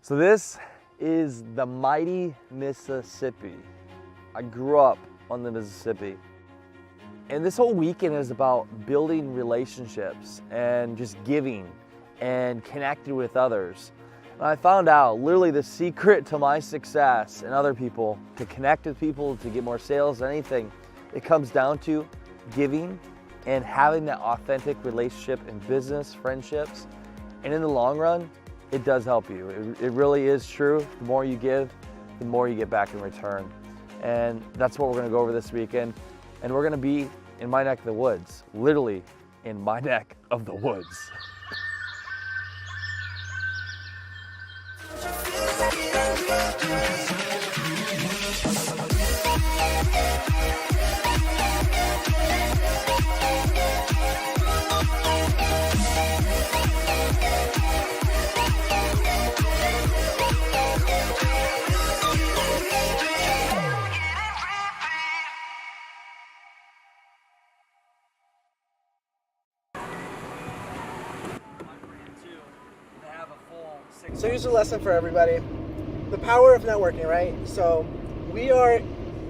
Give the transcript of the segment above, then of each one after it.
So this is the mighty Mississippi. I grew up on the Mississippi. And this whole weekend is about building relationships and just giving and connecting with others. And I found out literally the secret to my success and other people, to connect with people, to get more sales, anything, it comes down to giving and having that authentic relationship in business, friendships. And in the long run, it does help you. It really is true. The more you give, the more you get back in return. And that's what we're gonna go over this weekend. And we're gonna be in my neck of the woods, literally in my neck of the woods. So here's a lesson for everybody. The power of networking, right? So we are,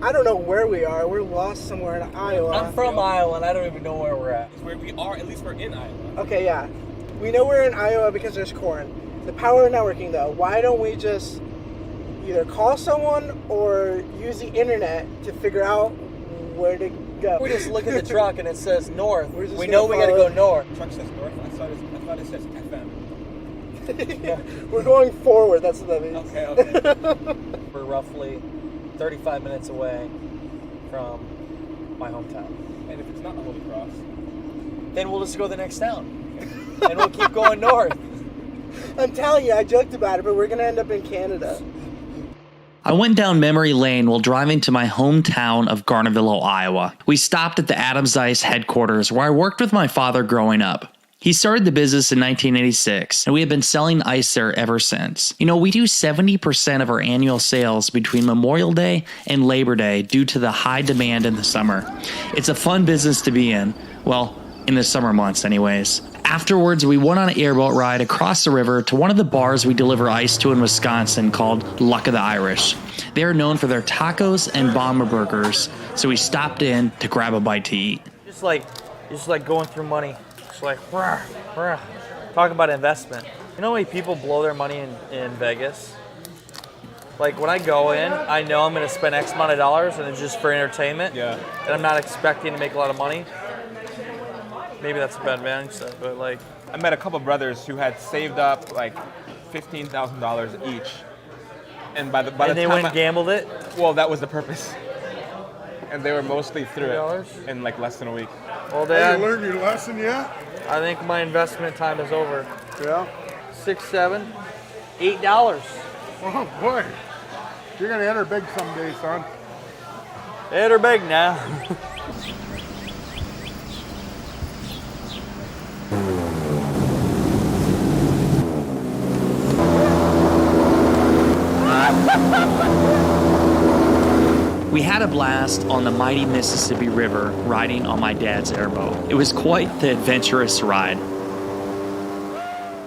I don't know where we are. We're lost somewhere in Iowa. I'm from Iowa and I don't even know where we're at. Where we are, at least we're in Iowa. Okay, yeah. We know we're in Iowa because there's corn. The power of networking though, why don't we just either call someone or use the internet to figure out where to go? We just look at the truck and it says north. We know we gotta go north. The truck says north. I thought it says FM. We're going forward, that's what that means. Okay. We're roughly 35 minutes away from my hometown. And if it's not the Holy Cross, then we'll just go to the next town. And we'll keep going north. I'm telling you, I joked about it, but we're gonna end up in Canada. I went down memory lane while driving to my hometown of Garnerville, Iowa. We stopped at the Adams Ice headquarters where I worked with my father growing up. He started the business in 1986, and we have been selling ice there ever since. You know, we do 70% of our annual sales between Memorial Day and Labor Day due to the high demand in the summer. It's a fun business to be in. Well, in the summer months anyways. Afterwards, we went on an airboat ride across the river to one of the bars we deliver ice to in Wisconsin called Luck of the Irish. They are known for their tacos and bomber burgers, so we stopped in to grab a bite to eat. Just like going through money. Just like, rah, rah. Talk about investment. You know how many people blow their money in Vegas? Like when I go in, I know I'm gonna spend X amount of dollars and it's just for entertainment. Yeah. And I'm not expecting to make a lot of money. Maybe that's a bad mindset, but like. I met a couple brothers who had saved up like $15,000 each. And by the And they time went and gambled it? Well, that was the purpose. And they were mostly through $3? it in like less than a week. Well, Have Dad, you learned your lesson yet? I think my investment time is over. Yeah. $6, $7, $8. Oh boy. You're gonna enter big someday, son. Hit or big now. We had a blast on the mighty Mississippi River riding on my dad's airboat. It was quite the adventurous ride.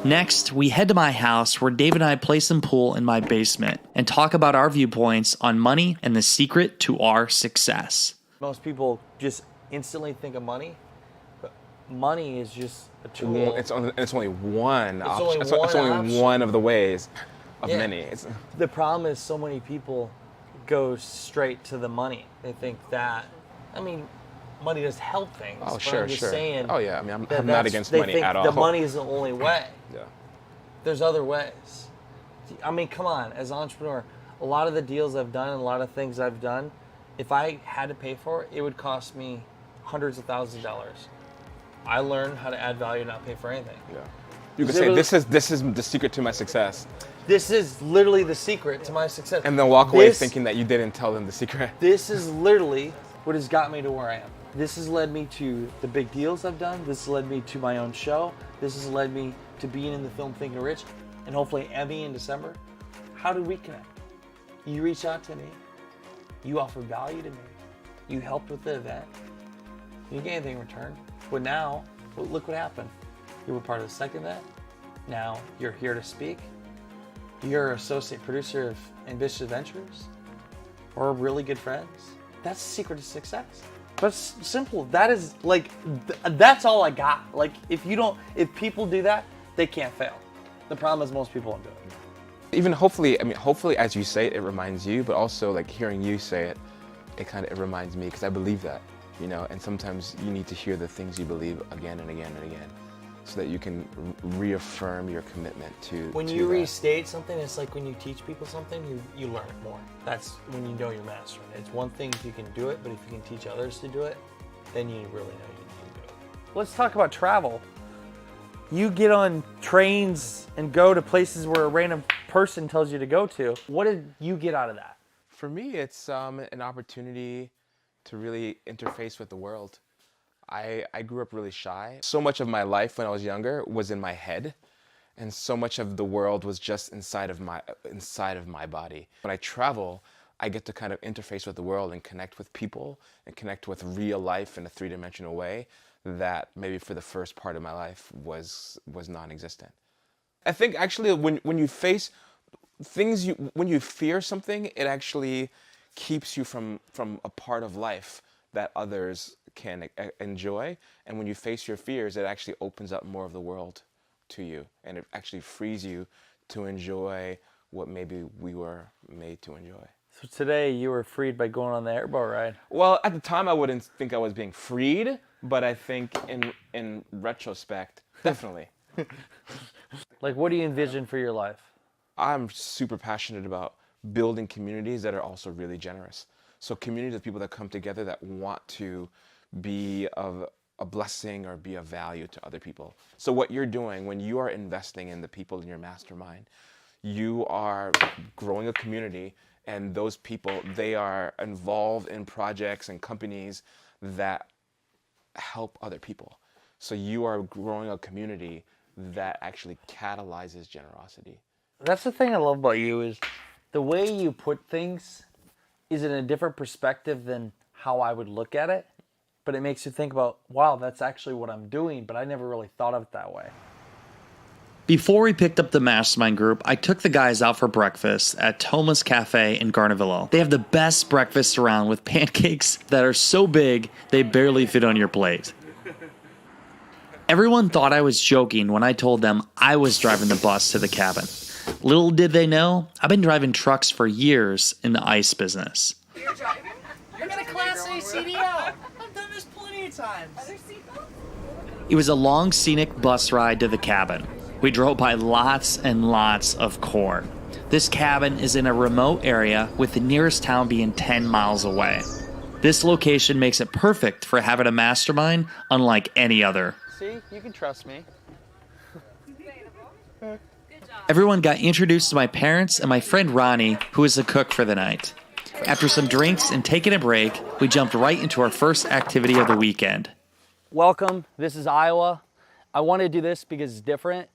Next, we head to my house where Dave and I play some pool in my basement and talk about our viewpoints on money and the secret to our success. Most people just instantly think of money, but money is just a tool. It's only one option. It's It's only only option. one of the ways of Yeah. many. The problem is so many people go straight to the money. They think that, I mean, money does help things. Oh, but sure, I'm just sure. saying Oh, yeah. I mean, I'm that not against they money think at all. The money is the only way. Yeah. There's other ways. I mean, come on, as an entrepreneur, a lot of the deals I've done and a lot of things I've done, if I had to pay for it, it would cost me hundreds of thousands of dollars. I learned how to add value and not pay for anything. Yeah. You could say this is the secret to my success. This is literally the secret to my success. And then walk away thinking that you didn't tell them the secret. This is literally what has got me to where I am. This has led me to the big deals I've done. This has led me to my own show. This has led me to being in the film Thinking Rich and hopefully Emmy in December. How did we connect? You reached out to me. You offered value to me. You helped with the event. You didn't get anything in return. But now, look what happened. You were part of the second event. Now you're here to speak. you're associate producer of Ambitious Adventures, or really good friends. That's the secret to success. That's simple. That is like, that's all I got. Like, if people do that, they can't fail. The problem is most people won't do it. Even hopefully, hopefully as you say it, it reminds you, but also like hearing you say it, it reminds me, because I believe that, and sometimes you need to hear the things you believe again and again and again, so that you can reaffirm your commitment to When to you that. restate something, it's like when you teach people something, you learn it more. That's when you know you're mastering it. It's one thing if you can do it, but if you can teach others to do it, then you really know you can do it. Let's talk about travel. You get on trains and go to places where a random person tells you to go to. What did you get out of that? For me, it's an opportunity to really interface with the world. I grew up really shy. So much of my life when I was younger was in my head, and so much of the world was just inside of my body. When I travel, I get to kind of interface with the world and connect with people and connect with real life in a three-dimensional way that maybe for the first part of my life was non-existent. I think actually when you face things, when you fear something, it actually keeps you from a part of life that others can enjoy. And when you face your fears, it actually opens up more of the world to you, and it actually frees you to enjoy what maybe we were made to enjoy. So today you were freed by going on the airboat ride. Well, at the time I wouldn't think I was being freed, but I think in retrospect, definitely. Like, what do you envision for your life? I'm super passionate about building communities that are also really generous. So communities of people that come together that want to be of a blessing or be of value to other people. So what you're doing when you are investing in the people in your mastermind, you are growing a community, and those people, they are involved in projects and companies that help other people. So you are growing a community that actually catalyzes generosity. That's the thing I love about you, is the way you put things is in a different perspective than how I would look at it. But it makes you think about, wow, that's actually what I'm doing, but I never really thought of it that way. Before we picked up the mastermind group, I took the guys out for breakfast at Thomas Cafe in Garnavillo. They have the best breakfast around, with pancakes that are so big they barely fit on your plate. Everyone thought I was joking when I told them I was driving the bus to the cabin. Little did they know, I've been driving trucks for years in the ice business. You're driving? You're gonna Class A CDL. I've done this plenty of times. Are there seatbelts? It was a long, scenic bus ride to the cabin. We drove by lots and lots of corn. This cabin is in a remote area, with the nearest town being 10 miles away. This location makes it perfect for having a mastermind unlike any other. See, you can trust me. Everyone got introduced to my parents and my friend Ronnie, who is the cook for the night. After some drinks and taking a break, we jumped right into our first activity of the weekend. Welcome, this is Iowa. I wanted to do this because it's different.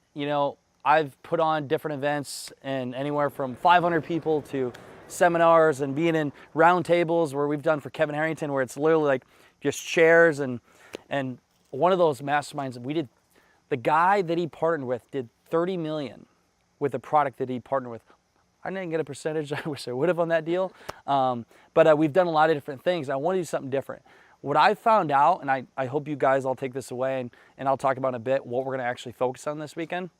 I've put on different events, and anywhere from 500 people to seminars, and being in round tables where we've done for Kevin Harrington, where it's literally like just chairs, and one of those masterminds we did, the guy that he partnered with did 30 million with a product that he partnered with. I didn't get a percentage. I wish I would have on that deal. But we've done a lot of different things. I want to do something different. What I found out, and I hope you guys all take this away, and I'll talk about in a bit what we're going to actually focus on this weekend.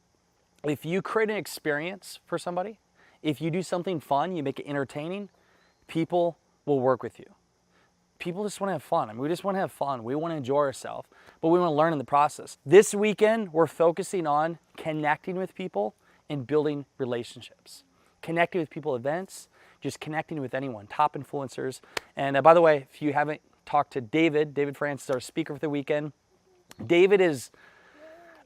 If you create an experience for somebody, if you do something fun, you make it entertaining, people will work with you. People just want to have fun. We just want to have fun. We want to enjoy ourselves, but we want to learn in the process. This weekend, we're focusing on connecting with people and building relationships. Connecting with people, events, just connecting with anyone, top influencers. And by the way, if you haven't talked to David Francis, our speaker for the weekend. David is,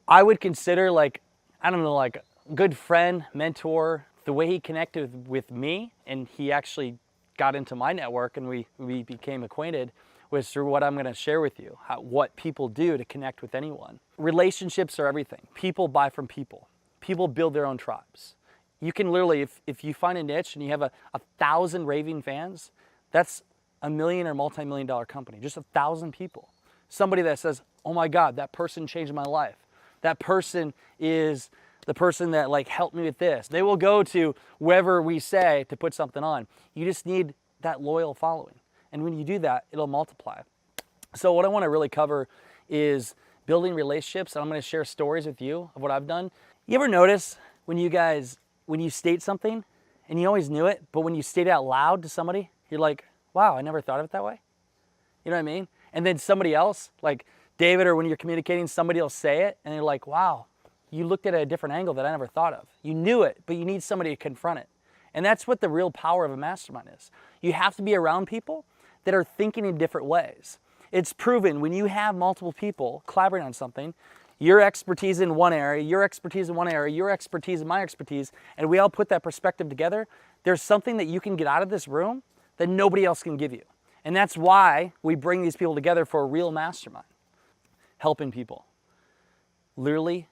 I would consider like a good friend, mentor. The way he connected with me, and he actually got into my network, and we became acquainted, was through what I'm going to share with you, what people do to connect with anyone. Relationships are everything. People buy from people. People build their own tribes. You can literally, if you find a niche and you have 1,000 raving fans, that's $1 million or multi-million-dollar company, just 1,000 people. Somebody that says, oh my God, that person changed my life. That person is the person that like helped me with this. They will go to wherever we say to put something on. You just need that loyal following. And when you do that, it'll multiply. So what I want to really cover is building relationships. And I'm going to share stories with you of what I've done. You ever notice when you state something and you always knew it, but when you state it out loud to somebody, you're like, wow, I never thought of it that way. You know what I mean? And then somebody else, like David, or when you're communicating, somebody will say it and you're like, wow, you looked at it at a different angle that I never thought of. You knew it, but you need somebody to confront it. And that's what the real power of a mastermind is. You have to be around people that are thinking in different ways. It's proven when you have multiple people collaborating on something, your expertise in one area, your expertise in one area, your expertise in my expertise, and we all put that perspective together, there's something that you can get out of this room that nobody else can give you. And that's why we bring these people together for a real mastermind. Helping people. Literally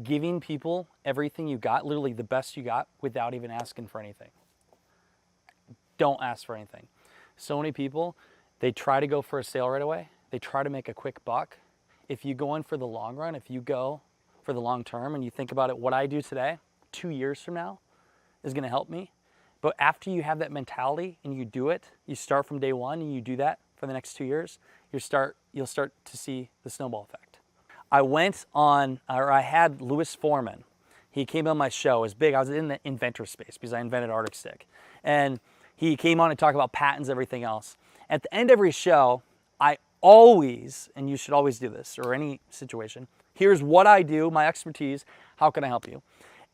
giving people everything you got, literally the best you got, without even asking for anything. Don't ask for anything. So many people, they try to go for a sale right away. They try to make a quick buck. If you go in for the long run, if you go for the long term and you think about it, what I do today, 2 years from now, is going to help me. But after you have that mentality and you do it, you start from day one and you do that for the next 2 years, you'll start to see the snowball effect. I had Louis Foreman. He came on my show. It was big. I was in the inventor space because I invented Arctic Stick. And he came on and talked about patents, everything else. At the end of every show, I always, and you should always do this, or any situation, here's what I do, my expertise, how can I help you?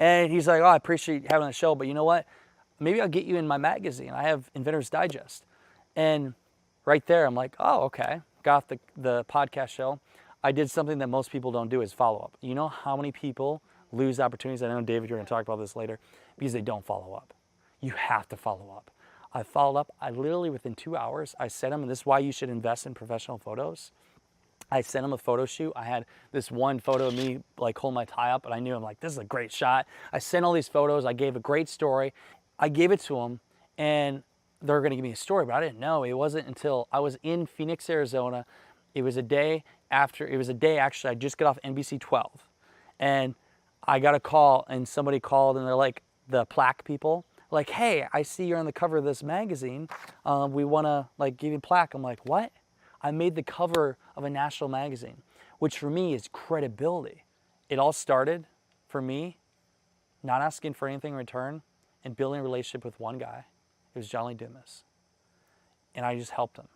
And he's like, oh, I appreciate having the show, but you know what? Maybe I'll get you in my magazine. I have Inventor's Digest. And right there, I'm like, oh, okay. Got off the podcast show. I did something that most people don't do, is follow up. You know how many people lose opportunities? I know, David, you're going to talk about this later, because they don't follow up. You have to follow up. I followed up. I literally, within 2 hours, I sent him, and this is why you should invest in professional photos. I sent him a photo shoot. I had this one photo of me like holding my tie up, and I knew, I'm like, this is a great shot. I sent all these photos. I gave a great story. I gave it to him, and they're going to give me a story, but I didn't know. It wasn't until I was in Phoenix, Arizona. It was a day actually, I just got off NBC 12, and I got a call, and somebody called, and they're like, the plaque people, like, hey, I see you're on the cover of this magazine. We want to like give you a plaque. I'm like, what? I made the cover of a national magazine, which for me is credibility. It all started for me not asking for anything in return and building a relationship with one guy. It was Johnny Dumas. And I just helped him.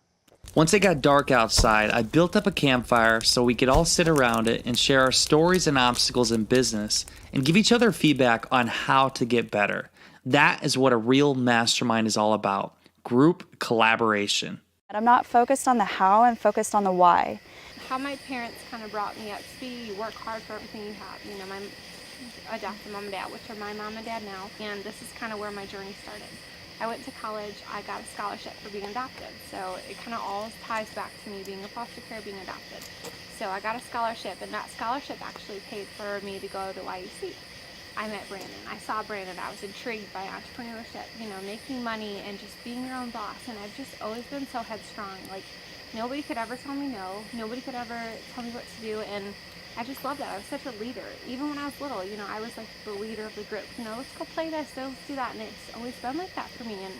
Once it got dark outside, I built up a campfire so we could all sit around it and share our stories and obstacles in business and give each other feedback on how to get better. That is what a real mastermind is all about. Group collaboration. I'm not focused on the how, I'm focused on the why. How my parents kind of brought me up to be, you work hard for everything you have. You know, my adopted mom and dad, which are my mom and dad now, and this is kind of where my journey started. I went to college, I got a scholarship for being adopted, so it kind of all ties back to me being a foster care, being adopted. So I got a scholarship, and that scholarship actually paid for me to go to YUC. I met Brandon. I saw Brandon. I was intrigued by entrepreneurship, you know, making money and just being your own boss. And I've just always been so headstrong. Like, nobody could ever tell me no. Nobody could ever tell me what to do. And I just loved that. I was such a leader. Even when I was little, you know, I was like the leader of the group. You know, let's go play this, let's do that. And it's always been like that for me. And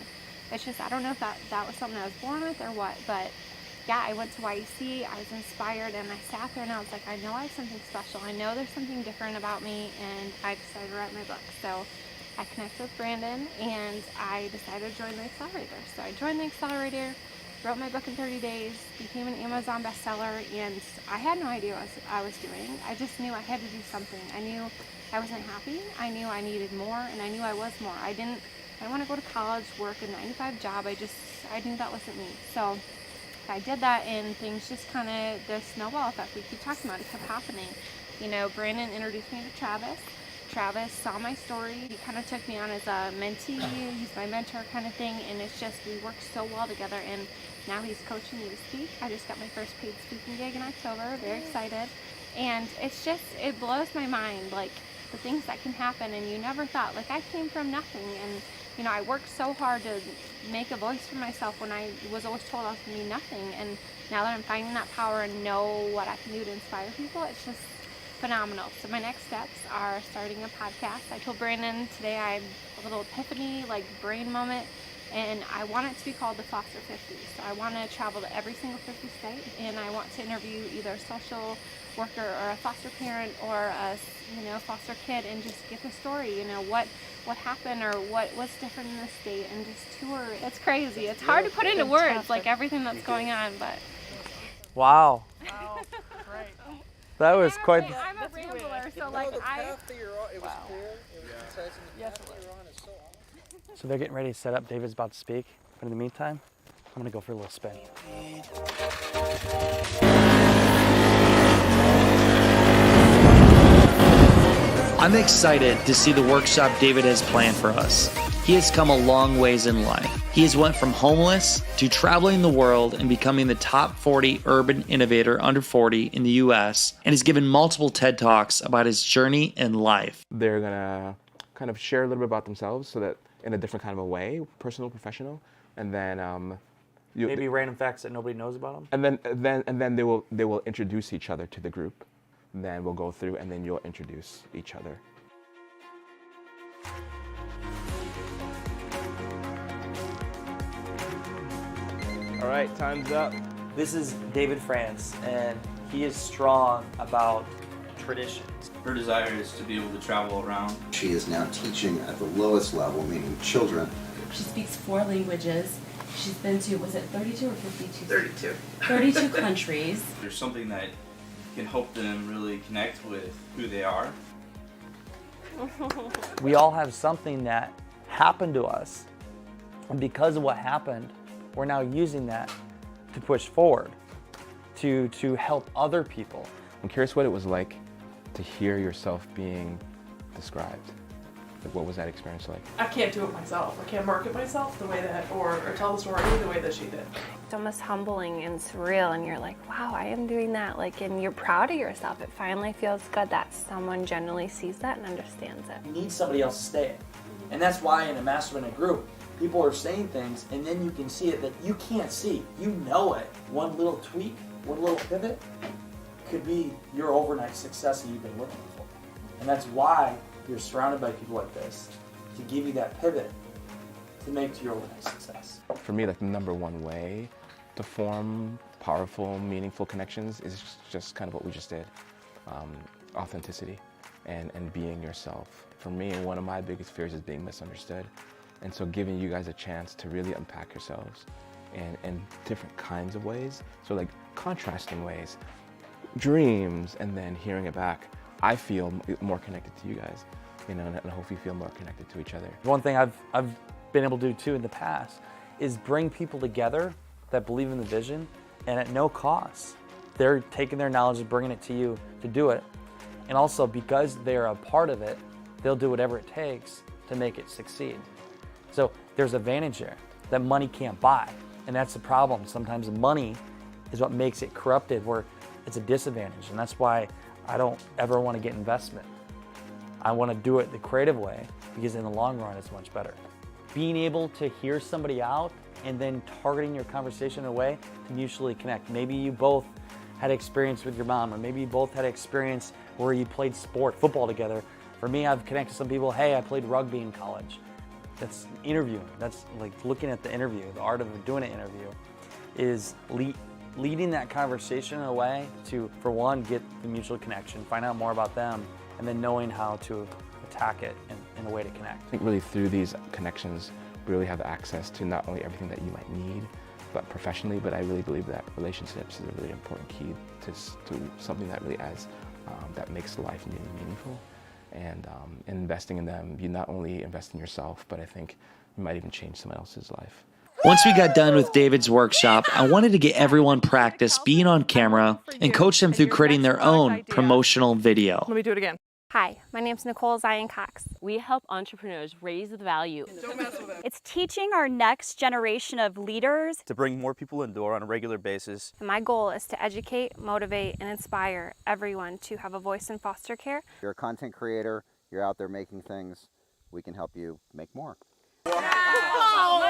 it's just, I don't know if that was something I was born with or what, but yeah, I went to YEC, I was inspired, and I sat there and I was like, I know I have something special. I know there's something different about me, and I decided to write my book. So I connected with Brandon, and I decided to join the accelerator. So I joined the accelerator, wrote my book in 30 days, became an Amazon bestseller, and I had no idea what I was doing. I just knew I had to do something. I knew I wasn't happy. I knew I needed more, and I knew I was more. I didn't want to go to college, work a 9-to-5 job. I knew that wasn't me. So I did that, and things just kind of, the snowball effect we keep talking about, it kept happening. You know, Brandon introduced me to Travis. Travis saw my story. He kind of took me on as a mentee. He's my mentor kind of thing, and it's just, we work so well together, and now he's coaching me to speak. I just got my first paid speaking gig in October, very excited. And it's just, it blows my mind, like, the things that can happen, and you never thought, like, I came from nothing, and you know, I worked so hard to make a voice for myself when I was always told I was going to be nothing. And now that I'm finding that power and know what I can do to inspire people, it's just, phenomenal. So my next steps are starting a podcast. I told Brandon today I had a little epiphany, like brain moment, and I want it to be called the Foster 50. So I want to travel to every single 50 state, and I want to interview either a social worker or a foster parent or a foster kid, and just get the story, what happened or what's different in the state, and just tour. It's crazy. It's hard to put into words, like everything that's going on, but. Wow. That was quite. I'm a rambler, so like the path that you're on, it was clear. It was concise, and the path that you're on is so awesome. So they're getting ready to set up. David's about to speak. But in the meantime, I'm gonna go for a little spin. I'm excited to see the workshop David has planned for us. He has come a long ways in life. He has went from homeless to traveling the world and becoming the top 40 urban innovator under 40 in the US, and has given multiple TED Talks about his journey in life. They're gonna kind of share a little bit about themselves, so that in a different kind of a way, personal, professional, and then Maybe random facts that nobody knows about them. and then they will introduce each other to the group. Then we'll go through, and then you'll introduce each other. All right, time's up. This is David France, and he is strong about traditions. Her desire is to be able to travel around. She is now teaching at the lowest level, meaning children. She speaks 4 languages. She's been to, was it 32 or 52? 32. 32 countries. There's something that can help them really connect with who they are. We all have something that happened to us, and because of what happened, we're now using that to push forward, to help other people. I'm curious what it was like to hear yourself being described. Like, what was that experience like? I can't do it myself. I can't market myself the way that, or tell the story the way that she did. It's almost humbling and surreal, and you're like, wow, I am doing that. Like, and you're proud of yourself. It finally feels good that someone genuinely sees that and understands it. You need somebody else to say it. And that's why in a mastermind group, people are saying things, and then you can see it that you can't see. You know it. One little tweak, one little pivot could be your overnight success that you've been looking for. And that's why you're surrounded by people like this, to give you that pivot to make your overnight success. For me, like, the number one way to form powerful, meaningful connections is just kind of what we just did. Authenticity and being yourself. For me, one of my biggest fears is being misunderstood. And so giving you guys a chance to really unpack yourselves in different kinds of ways. So like contrasting ways, dreams, and then hearing it back. I feel more connected to you guys, and I hope you feel more connected to each other. One thing I've been able to do too in the past is bring people together that believe in the vision, and at no cost. They're taking their knowledge and bringing it to you to do it. And also, because they're a part of it, they'll do whatever it takes to make it succeed. So there's advantage there that money can't buy. And that's the problem. Sometimes money is what makes it corrupted, where it's a disadvantage. And that's why I don't ever want to get investment. I want to do it the creative way, because in the long run, it's much better. Being able to hear somebody out and then targeting your conversation in a way to mutually connect. Maybe you both had experience with your mom, or maybe you both had experience where you played football together. For me, I've connected some people, hey, I played rugby in college. That's interviewing. That's like looking at the interview. The art of doing an interview is leading that conversation in a way to, for one, get the mutual connection, find out more about them, and then knowing how to attack it in a way to connect. I think really through these connections, we really have access to not only everything that you might need, but professionally, but I really believe that relationships is a really important key to something that really adds, that makes life meaningful. And investing in them, you not only invest in yourself, but I think you might even change someone else's life. Once we got done with David's workshop, I wanted to get everyone practice being on camera and coach them through creating their own promotional video. Let me do it again. Hi, my name's Nicole Zion Cox. We help entrepreneurs raise the value. Don't mess with it. It's teaching our next generation of leaders to bring more people in the door on a regular basis. And my goal is to educate, motivate, and inspire everyone to have a voice in foster care. You're a content creator, you're out there making things, we can help you make more. Oh,